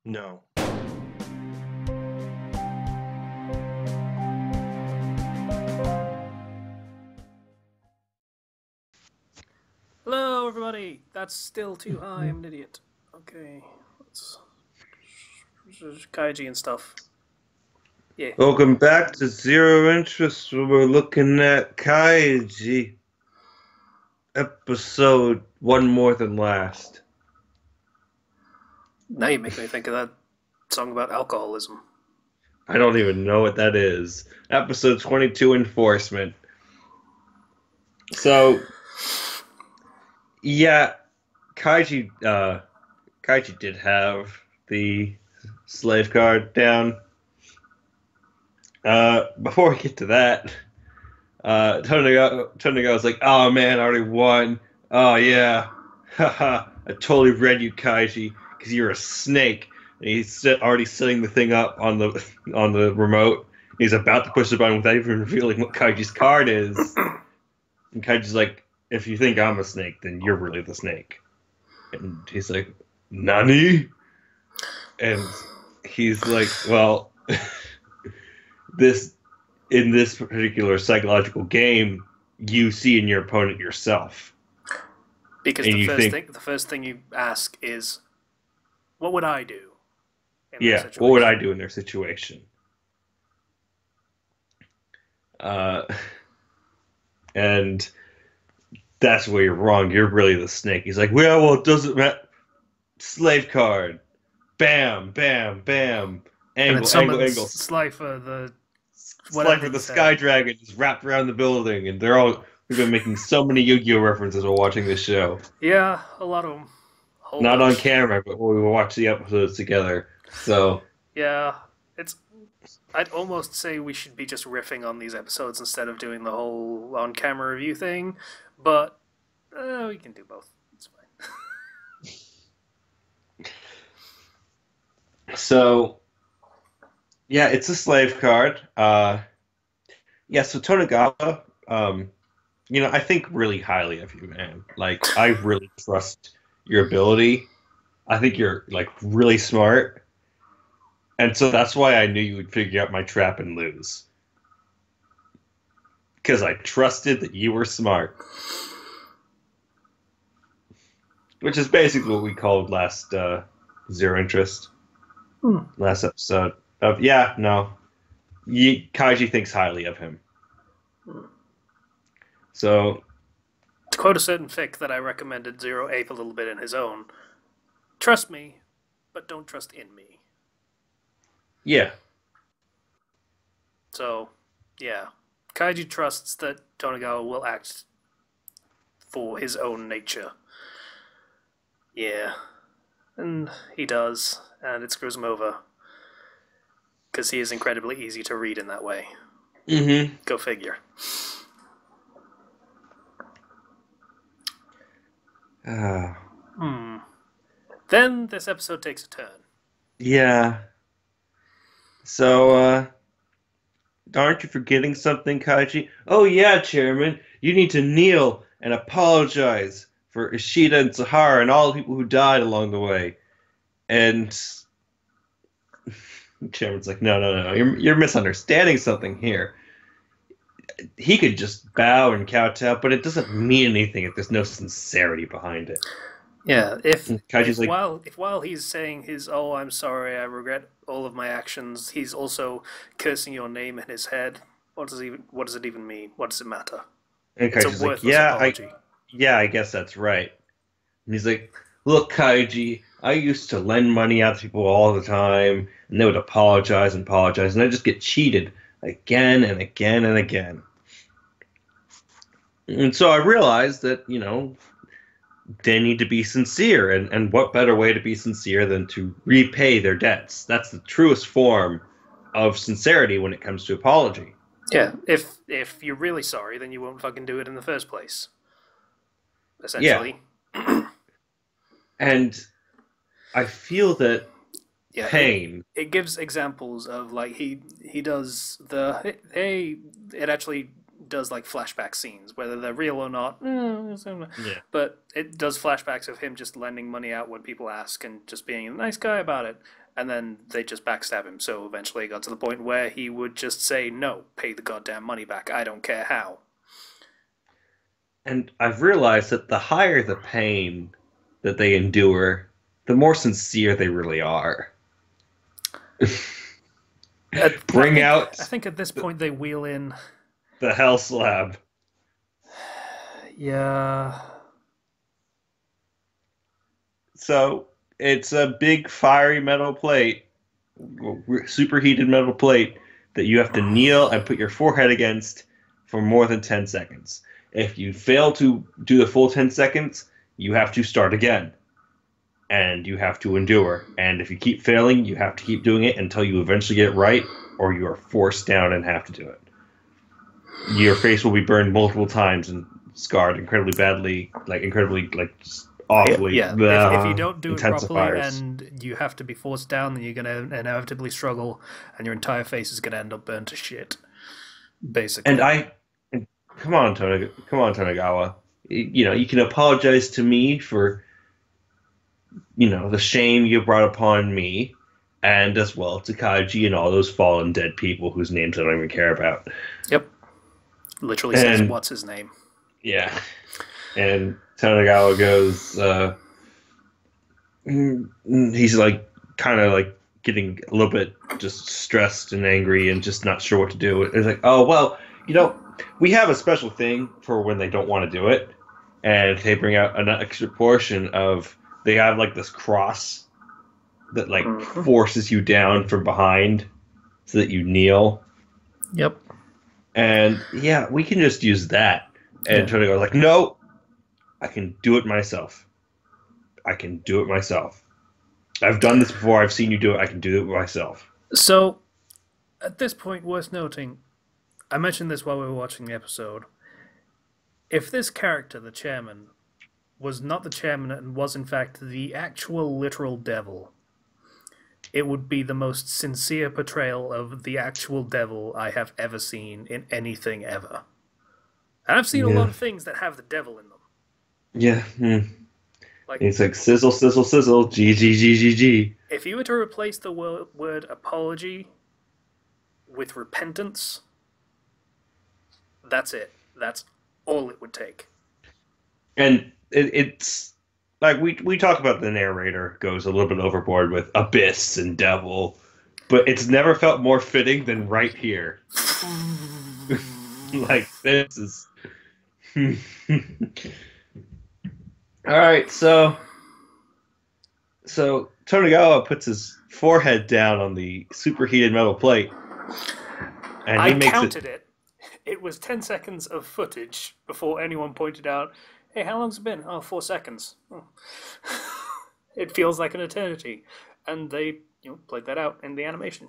No. Hello, everybody. That's still too high. I'm an idiot. Okay, let's Kaiji and stuff. Yeah. Welcome back to Zero Interest, where we're looking at Kaiji, episode One More Than Last. Now you make me think of that song about alcoholism. I don't even know what that is. Episode 22, Enforcement. So, yeah, Kaiji did have the slave card down. Before we get to that, Toniga was like, "Oh man, I already won. Oh yeah, haha! I totally read you, Kaiji, because you're a snake." And he's already setting the thing up on the remote. He's about to push the button without even revealing what Kaiji's card is. And Kaiji's like, "If you think I'm a snake, then you're really the snake." And he's like, "Nani?" And he's like, "Well." this in this particular psychological game, you see in your opponent yourself, Because and the first thing you ask is, "What would I do?" Yeah, what would I do in their situation? And that's where you're wrong. You're really the snake. He's like, well, it doesn't matter. Slave card, bam, bam, bam, angle, angle. Slifer the Slifer the Sky Dragon just wrapped around the building, and we've been making so many Yu-Gi-Oh references while watching this show. Yeah, a lot of them. Not on camera, but we will watch the episodes together. So yeah, I'd almost say we should be just riffing on these episodes instead of doing the whole on-camera review thing, but we can do both. It's fine. So yeah, it's a slave card. So Tonegawa, I think really highly of you, man. Like, I really trust your ability. I think you're, like, really smart. And so that's why I knew you would figure out my trap and lose. Because I trusted that you were smart. Which is basically what we called last Zero Interest. Last episode. Kaiji thinks highly of him. So, to quote a certain fic that I recommended Zero Ape a little bit in his own, trust me, but don't trust in me. Yeah. So, yeah. Kaiji trusts that Tonegawa will act for his own nature. Yeah. And he does, and it screws him over. Because he is incredibly easy to read in that way. Mm-hmm. Go figure. Then this episode takes a turn. Yeah. So, aren't you forgetting something, Kaiji? Oh yeah, Chairman. You need to kneel and apologize for Ishida and Sahara and all the people who died along the way. And Chairman's like, no. You're misunderstanding something here. He could just bow and kowtow, but it doesn't mean anything if there's no sincerity behind it. Yeah, if while he's saying his I'm sorry, I regret all of my actions, he's also cursing your name in his head. What does it even mean? What does it matter? And Kaiji's like, apology. I guess that's right. And he's like, look, Kaiji, I used to lend money out to people all the time, and they would apologize, and I just get cheated again and again and again. And so I realized that, they need to be sincere, and what better way to be sincere than to repay their debts? That's the truest form of sincerity when it comes to apology. Yeah, if you're really sorry, then you won't fucking do it in the first place. Essentially. Yeah. And I feel that pain. It gives examples of, like, he does it actually does, like, flashback scenes, whether they're real or not. Yeah. But it does flashbacks of him just lending money out when people ask and just being a nice guy about it. And then they just backstab him. So eventually it got to the point where he would just say, no, pay the goddamn money back. I don't care how. And I've realized that the higher the pain that they endure, the more sincere they really are. Bring out. I think at this point they wheel in the Hell Slab. Yeah. So it's a big fiery metal plate, superheated metal plate that you have to kneel and put your forehead against for more than 10 seconds. If you fail to do the full 10 seconds, you have to start again. And you have to endure. And if you keep failing, you have to keep doing it until you eventually get it right, or you are forced down and have to do it. Your face will be burned multiple times and scarred incredibly badly, just awfully. Yeah. If you don't do it properly and you have to be forced down, then you're going to inevitably struggle, and your entire face is going to end up burnt to shit. Basically. And come on, Tonegawa. You can apologize to me for, the shame you brought upon me, and as well to Kaiji and all those fallen dead people whose names I don't even care about. Yep. Literally says, what's his name? Yeah. And Tonegawa goes, he's kind of getting a little bit just stressed and angry and just not sure what to do. It's like, oh, well, we have a special thing for when they don't want to do it. And they bring out an extra portion of, they have this cross that forces you down from behind so that you kneel. Yep. And yeah, we can just use that. And Tony goes no, I can do it myself. I've done this before. I've seen you do it. I can do it myself. So, at this point, worth noting, I mentioned this while we were watching the episode. If this character, the chairman, was not the chairman and was in fact the actual literal devil, it would be the most sincere portrayal of the actual devil I have ever seen in anything ever. And I've seen a lot of things that have the devil in them. Yeah. It's sizzle, sizzle, sizzle, G, G, G, G, G. If you were to replace the word apology with repentance, that's it. That's all it would take. And it's we talk about the narrator goes a little bit overboard with abyss and devil, but it's never felt more fitting than right here. This is all right. So Tonegawa puts his forehead down on the superheated metal plate, and I counted it. It was 10 seconds of footage before anyone pointed out, hey, how long's it been? Oh, 4 seconds. Oh. It feels like an eternity. And they played that out in the animation.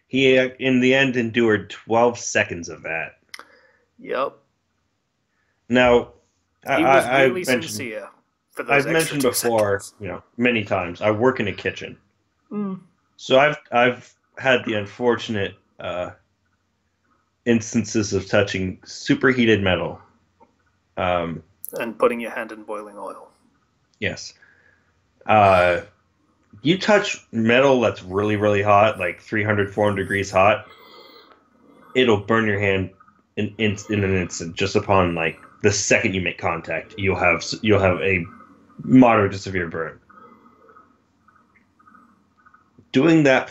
He, in the end, endured 12 seconds of that. Yep. Now, he was really sincere for those I've mentioned before, many times, I work in a kitchen. So I've had the unfortunate instances of touching superheated metal. And putting your hand in boiling oil. Yes. You touch metal that's really, really hot, 300, 400 degrees hot, it'll burn your hand in an instant. Just upon the second you make contact, you'll have a moderate to severe burn. Doing that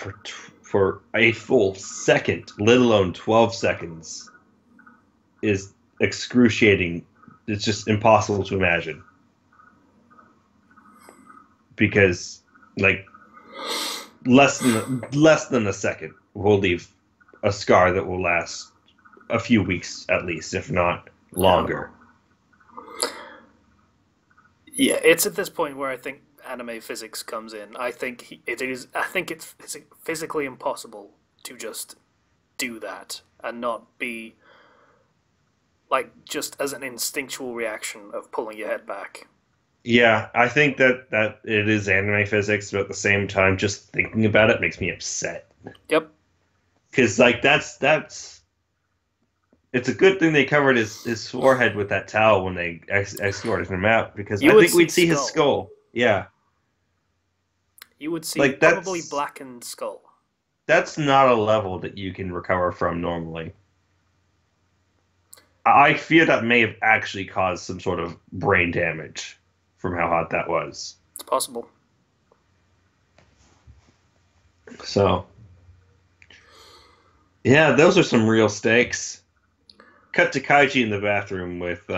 for a full second, let alone 12 seconds, is excruciating. It's just impossible to imagine. Because, less than a second will leave a scar that will last a few weeks at least, if not longer. Yeah, it's at this point where I think anime physics comes in. I think it's physically impossible to just do that and not be just as an instinctual reaction of pulling your head back. Yeah, I think that it is anime physics, but at the same time, just thinking about it makes me upset. Yep. Because that's it's a good thing they covered his forehead with that towel when they escorted him out, because I think we'd see his skull. Yeah. You would see Like probably blackened skull. that's not a level that you can recover from normally. I fear that may have actually caused some sort of brain damage from how hot that was. It's possible. So, yeah, those are some real stakes. Cut to Kaiji in the bathroom with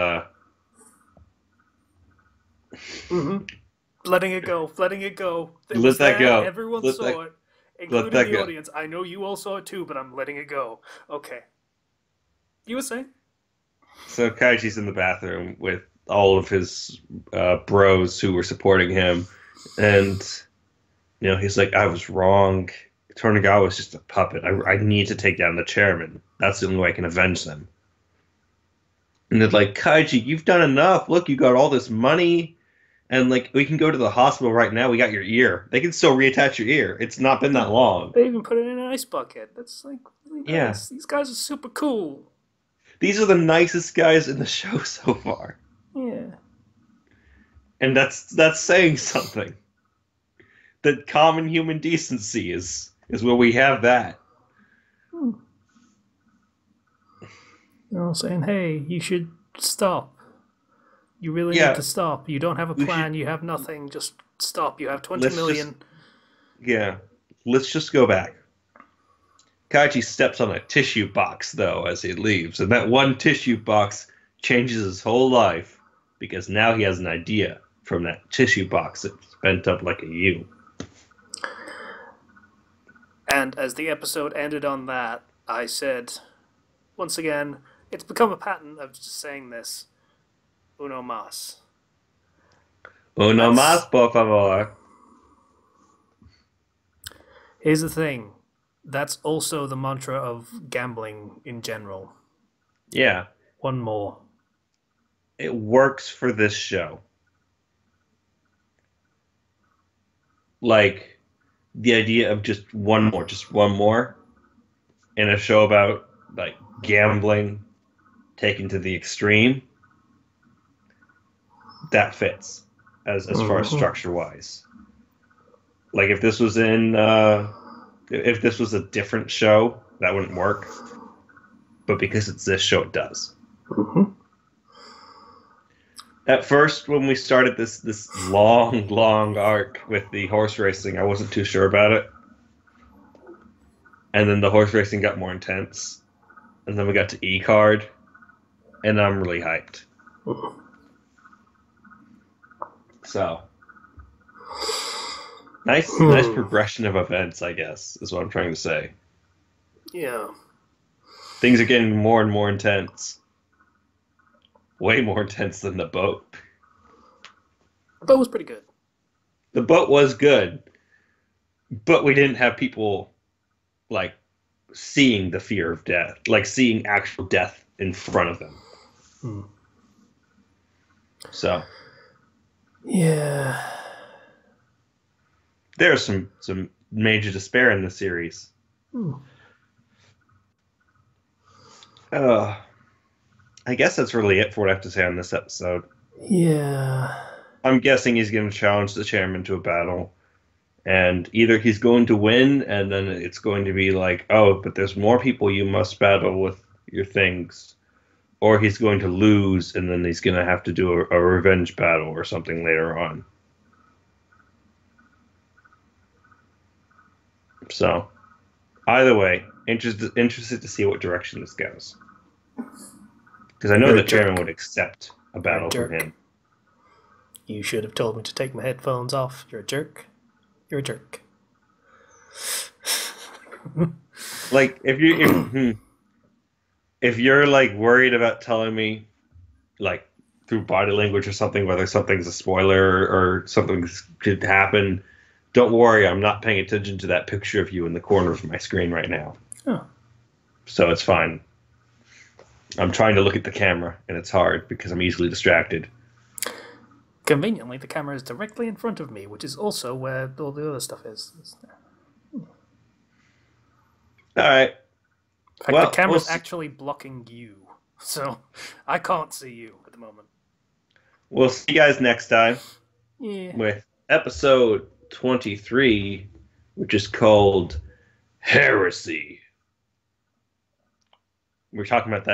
Letting it go, letting it go. It let was that there, go. everyone Let saw that it, let including that the go. audience. I know you all saw it too, but I'm letting it go. Okay. You were saying? So Kaiji's in the bathroom with all of his bros who were supporting him, and he's like, "I was wrong. Tornagawa was just a puppet. I need to take down the chairman. That's the only way I can avenge them." And they're like, "Kaiji, you've done enough. Look, you got all this money, and like we can go to the hospital right now. We got your ear. They can still reattach your ear. It's not been that long." They even put it in an ice bucket. That's like really Yeah, nice. These guys are super cool. these are the nicest guys in the show so far, Yeah. and that's saying something. That common human decency is where we have that. They're all saying, "Hey, you should stop. You really Yeah, need to stop. You don't have a we should plan. You have nothing. Just stop. You have 20 let's just million." yeah, let's just go back. Kaiji steps on a tissue box though as he leaves, and that one tissue box changes his whole life because now he has an idea from that tissue box that's bent up like a U. And as the episode ended on that, I said, once again, it's become a pattern of just saying this. Uno mas. Uno That's más, por favor. Here's the thing. That's also the mantra of gambling in general. Yeah, One more. it works for this show. Like the idea of just one more in a show about like gambling taken to the extreme, that fits as far as structure wise. Like if this was if this was a different show, that wouldn't work. But because it's this show, it does. At first, when we started this long arc with the horse racing, I wasn't too sure about it. And then the horse racing got more intense. And then we got to E-Card. And I'm really hyped. So, nice progression of events, I guess, is what I'm trying to say. Yeah. Things are getting more and more intense. Way more intense than the boat. The boat was pretty good. The boat was good, but we didn't have people like seeing the fear of death, like seeing actual death in front of them. So, yeah, there's some major despair in the series. I guess that's really it for what I have to say on this episode. Yeah. I'm guessing he's going to challenge the chairman to a battle. And either he's going to win, and then it's going to be like, oh, but there's more people you must battle with your things. Or he's going to lose, and then he's going to have to do a revenge battle or something later on. So, either way, interested to see what direction this goes. Because I know the chairman would accept a battle from him. You should have told me to take my headphones off. You're a jerk. You're a jerk. Like if you're like worried about telling me, like through body language or something, whether something's a spoiler or something could happen, don't worry. I'm not paying attention to that picture of you in the corner of my screen right now. Oh. So it's fine. I'm trying to look at the camera, and it's hard because I'm easily distracted. Conveniently, the camera is directly in front of me, which is also where all the other stuff is. All right. In fact, the camera's actually blocking you, so I can't see you at the moment. We'll see you guys next time Yeah. with episode 23, which is called Heresy. We're talking about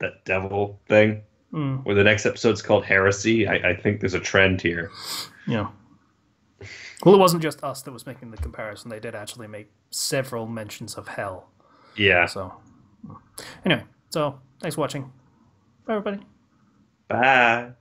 that devil thing, where the next episode's called Heresy. I think there's a trend here. Yeah. Well, it wasn't just us that was making the comparison. They did actually make several mentions of hell. Yeah. So, anyway, thanks for watching. Bye, everybody. Bye.